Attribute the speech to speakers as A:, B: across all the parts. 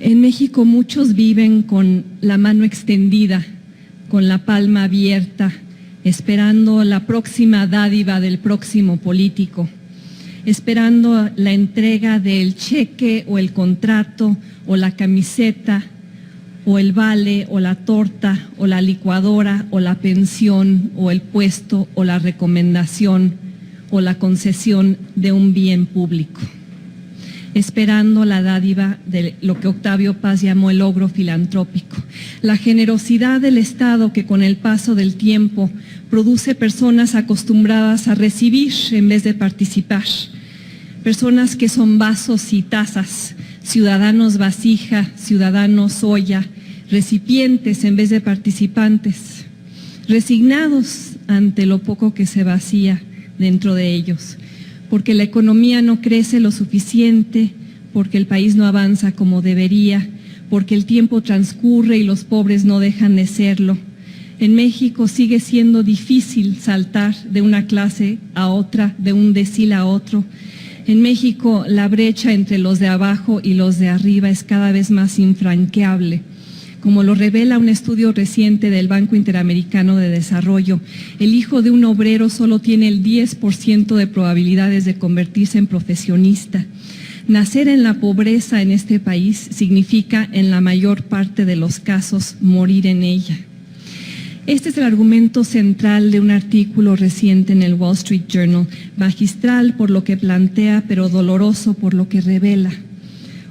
A: En México muchos viven con la mano extendida, con la palma abierta, esperando la próxima dádiva del próximo político, esperando la entrega del cheque o el contrato o la camiseta o el vale o la torta o la licuadora o la pensión o el puesto o la recomendación o la concesión de un bien público, esperando la dádiva de lo que Octavio Paz llamó el logro filantrópico, la generosidad del Estado que con el paso del tiempo produce personas acostumbradas a recibir en vez de participar, personas que son vasos y tazas, ciudadanos vasija, ciudadanos olla, recipientes en vez de participantes, resignados ante lo poco que se vacía dentro de ellos, porque la economía no crece lo suficiente, porque el país no avanza como debería, porque el tiempo transcurre y los pobres no dejan de serlo. En México sigue siendo difícil saltar de una clase a otra, de un decil a otro. En México la brecha entre los de abajo y los de arriba es cada vez más infranqueable. Como lo revela un estudio reciente del Banco Interamericano de Desarrollo, el hijo de un obrero solo tiene el 10% de probabilidades de convertirse en profesionista. Nacer en la pobreza en este país significa, en la mayor parte de los casos, morir en ella. Este es el argumento central de un artículo reciente en el Wall Street Journal, magistral por lo que plantea, pero doloroso por lo que revela.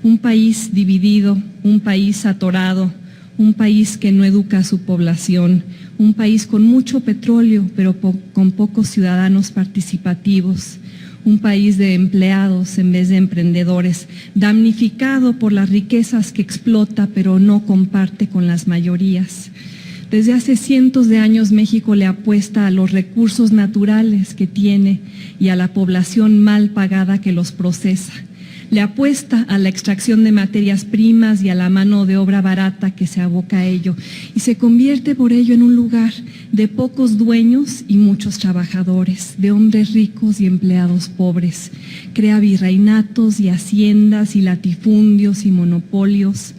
A: Un país dividido, un país atorado, un país que no educa a su población, un país con mucho petróleo, pero con pocos ciudadanos participativos, un país de empleados en vez de emprendedores, damnificado por las riquezas que explota, pero no comparte con las mayorías. Desde hace cientos de años México le apuesta a los recursos naturales que tiene y a la población mal pagada que los procesa. Le apuesta a la extracción de materias primas y a la mano de obra barata que se aboca a ello y se convierte por ello en un lugar de pocos dueños y muchos trabajadores, de hombres ricos y empleados pobres. Crea virreinatos y haciendas y latifundios y monopolios.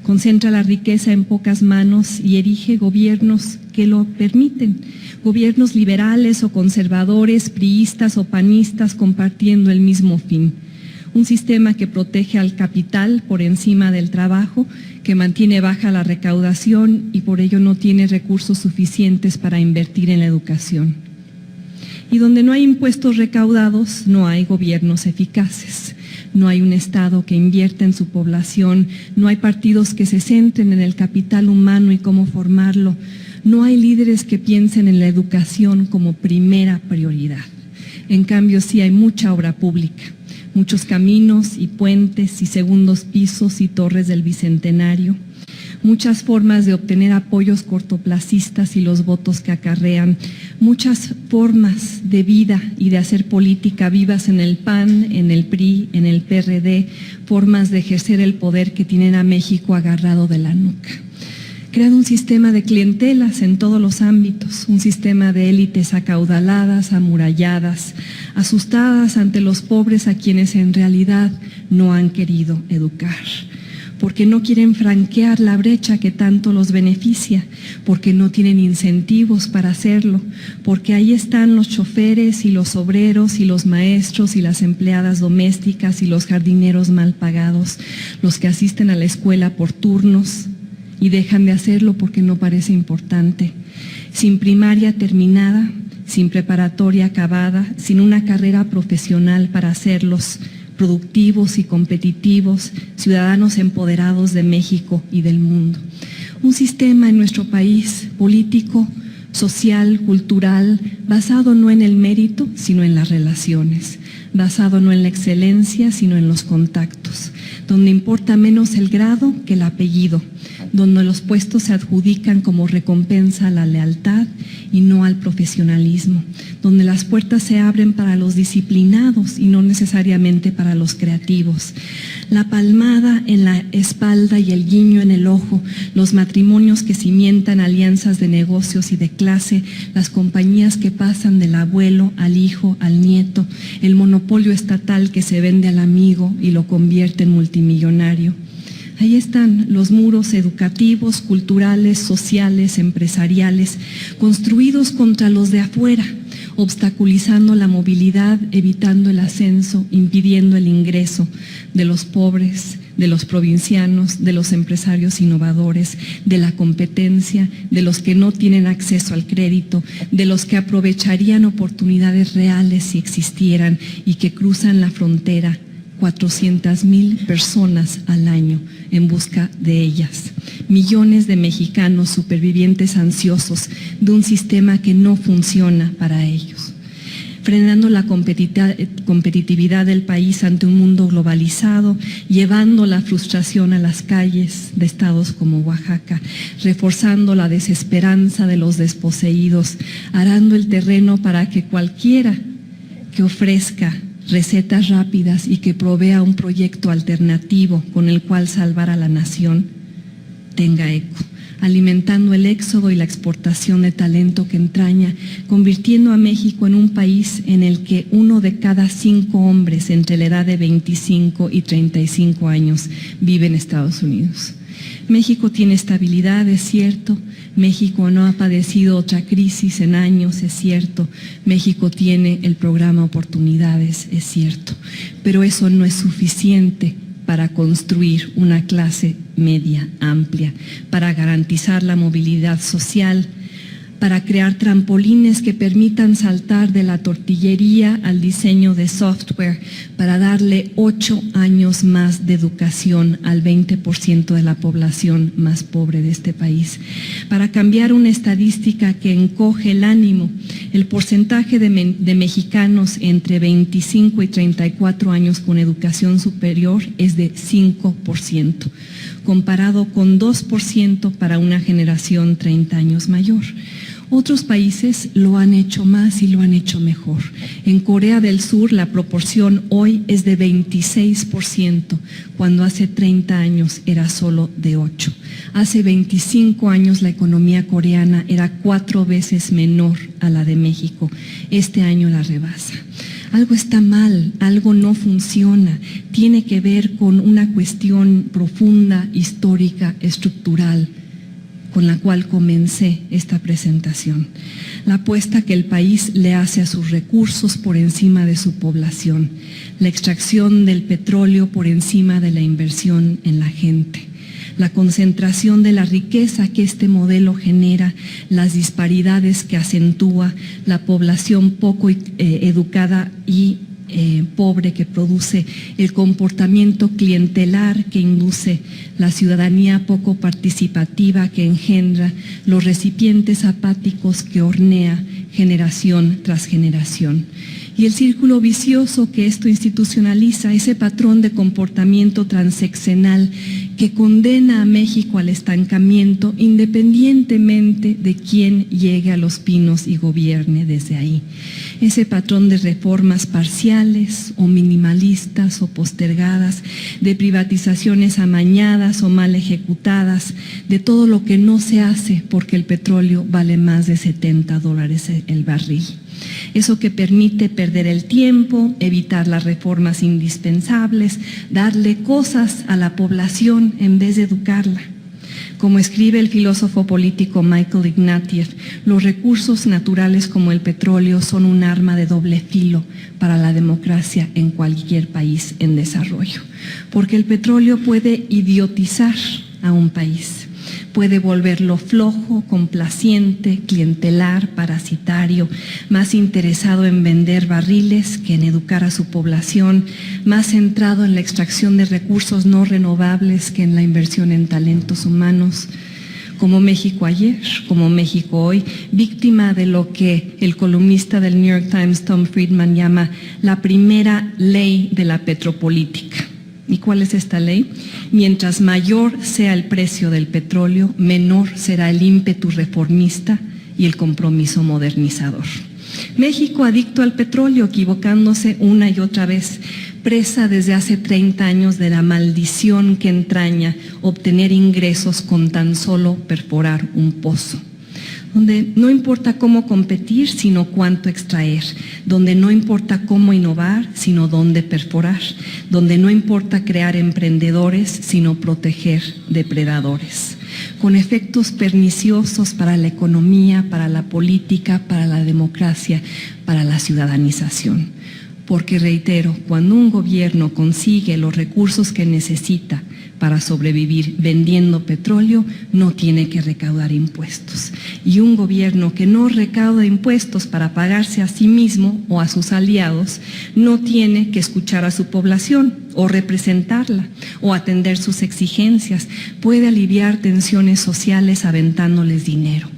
A: Concentra la riqueza en pocas manos y erige gobiernos que lo permiten, gobiernos liberales o conservadores, priistas o panistas compartiendo el mismo fin. Un sistema que protege al capital por encima del trabajo, que mantiene baja la recaudación y por ello no tiene recursos suficientes para invertir en la educación. Y donde no hay impuestos recaudados, no hay gobiernos eficaces. No hay un Estado que invierta en su población, no hay partidos que se centren en el capital humano y cómo formarlo, no hay líderes que piensen en la educación como primera prioridad. En cambio, sí hay mucha obra pública, muchos caminos y puentes y segundos pisos y torres del Bicentenario, muchas formas de obtener apoyos cortoplacistas y los votos que acarrean, muchas formas de vida y de hacer política vivas en el PAN, en el PRI, en el PRD, formas de ejercer el poder que tienen a México agarrado de la nuca. Crean un sistema de clientelas en todos los ámbitos, un sistema de élites acaudaladas, amuralladas, asustadas ante los pobres a quienes en realidad no han querido educar, porque no quieren franquear la brecha que tanto los beneficia, porque no tienen incentivos para hacerlo, porque ahí están los choferes y los obreros y los maestros y las empleadas domésticas y los jardineros mal pagados, los que asisten a la escuela por turnos y dejan de hacerlo porque no parece importante, sin primaria terminada, sin preparatoria acabada, sin una carrera profesional para hacerlos productivos y competitivos, ciudadanos empoderados de México y del mundo. Un sistema en nuestro país político, social, cultural, basado no en el mérito, sino en las relaciones, basado no en la excelencia, sino en los contactos, donde importa menos el grado que el apellido, donde los puestos se adjudican como recompensa a la lealtad y no al profesionalismo, donde las puertas se abren para los disciplinados y no necesariamente para los creativos. La palmada en la espalda y el guiño en el ojo, los matrimonios que cimientan alianzas de negocios y de clase, las compañías que pasan del abuelo al hijo, al nieto, el monopolio estatal que se vende al amigo y lo convierte en multimillonario. Ahí están los muros educativos, culturales, sociales, empresariales, construidos contra los de afuera, obstaculizando la movilidad, evitando el ascenso, impidiendo el ingreso de los pobres, de los provincianos, de los empresarios innovadores, de la competencia, de los que no tienen acceso al crédito, de los que aprovecharían oportunidades reales si existieran y que cruzan la frontera 400,000 personas al año en busca de ellas. Millones de mexicanos supervivientes ansiosos de un sistema que no funciona para ellos. Frenando la competitividad del país ante un mundo globalizado, llevando la frustración a las calles de estados como Oaxaca, reforzando la desesperanza de los desposeídos, arando el terreno para que cualquiera que ofrezca recetas rápidas y que provea un proyecto alternativo con el cual salvar a la nación tenga eco, alimentando el éxodo y la exportación de talento que entraña, convirtiendo a México en un país en el que 1 de cada 5 hombres entre la edad de 25 y 35 años vive en Estados Unidos. México tiene estabilidad, es cierto. México no ha padecido otra crisis en años, es cierto. México tiene el programa Oportunidades, es cierto. Pero eso no es suficiente para construir una clase media amplia, para garantizar la movilidad social, para crear trampolines que permitan saltar de la tortillería al diseño de software, para darle 8 años más de educación al 20% de la población más pobre de este país, para cambiar una estadística que encoge el ánimo. El porcentaje de mexicanos entre 25 y 34 años con educación superior es de 5%, comparado con 2% para una generación 30 años mayor. Otros países lo han hecho más y lo han hecho mejor. En Corea del Sur la proporción hoy es de 26%, cuando hace 30 años era solo de 8%. Hace 25 años la economía coreana era 4 veces menor a la de México. Este año la rebasa. Algo está mal, algo no funciona, tiene que ver con una cuestión profunda, histórica, estructural, con la cual comencé esta presentación. La apuesta que el país le hace a sus recursos por encima de su población, la extracción del petróleo por encima de la inversión en la gente, la concentración de la riqueza que este modelo genera, las disparidades que acentúa, la población poco educada y pobre que produce, el comportamiento clientelar que induce, la ciudadanía poco participativa que engendra, los recipientes apáticos que hornea generación tras generación. Y el círculo vicioso que esto institucionaliza, ese patrón de comportamiento transeccional que condena a México al estancamiento independientemente de quién llegue a Los Pinos y gobierne desde ahí. Ese patrón de reformas parciales o minimalistas o postergadas, de privatizaciones amañadas o mal ejecutadas, de todo lo que no se hace porque el petróleo vale más de $70 el barril. Eso que permite perder el tiempo, evitar las reformas indispensables, darle cosas a la población en vez de educarla. Como escribe el filósofo político Michael Ignatieff, los recursos naturales como el petróleo son un arma de doble filo para la democracia en cualquier país en desarrollo, porque el petróleo puede idiotizar a un país. Puede volverlo flojo, complaciente, clientelar, parasitario, más interesado en vender barriles que en educar a su población, más centrado en la extracción de recursos no renovables que en la inversión en talentos humanos. Como México ayer, como México hoy, víctima de lo que el columnista del New York Times, Tom Friedman, llama la primera ley de la petropolítica. ¿Y cuál es esta ley? Mientras mayor sea el precio del petróleo, menor será el ímpetu reformista y el compromiso modernizador. México adicto al petróleo, equivocándose una y otra vez, presa desde hace 30 años de la maldición que entraña obtener ingresos con tan solo perforar un pozo.
B: donde no importa cómo competir, sino cuánto extraer, donde no importa cómo innovar, sino dónde perforar, donde no importa crear emprendedores, sino proteger depredadores, con efectos perniciosos para la economía, para la política, para la democracia, para la ciudadanización. Porque, reitero, cuando un gobierno consigue los recursos que necesita para sobrevivir vendiendo petróleo, no tiene que recaudar impuestos. Y un gobierno que no recauda impuestos para pagarse a sí mismo o a sus aliados, no tiene que escuchar a su población o representarla o atender sus exigencias. Puede aliviar tensiones sociales aventándoles dinero.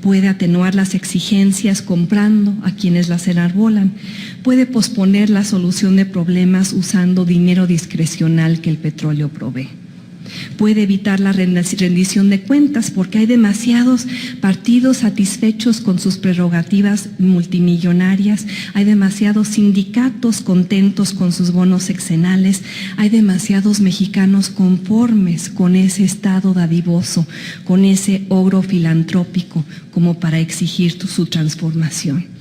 B: Puede atenuar las exigencias comprando a quienes las enarbolan. Puede posponer la solución de problemas usando dinero discrecional que el petróleo provee. Puede evitar la rendición de cuentas porque hay demasiados partidos satisfechos con sus prerrogativas multimillonarias, hay demasiados sindicatos contentos con sus bonos sexenales, hay demasiados mexicanos conformes con ese Estado dadivoso, con ese ogro filantrópico como para exigir su transformación.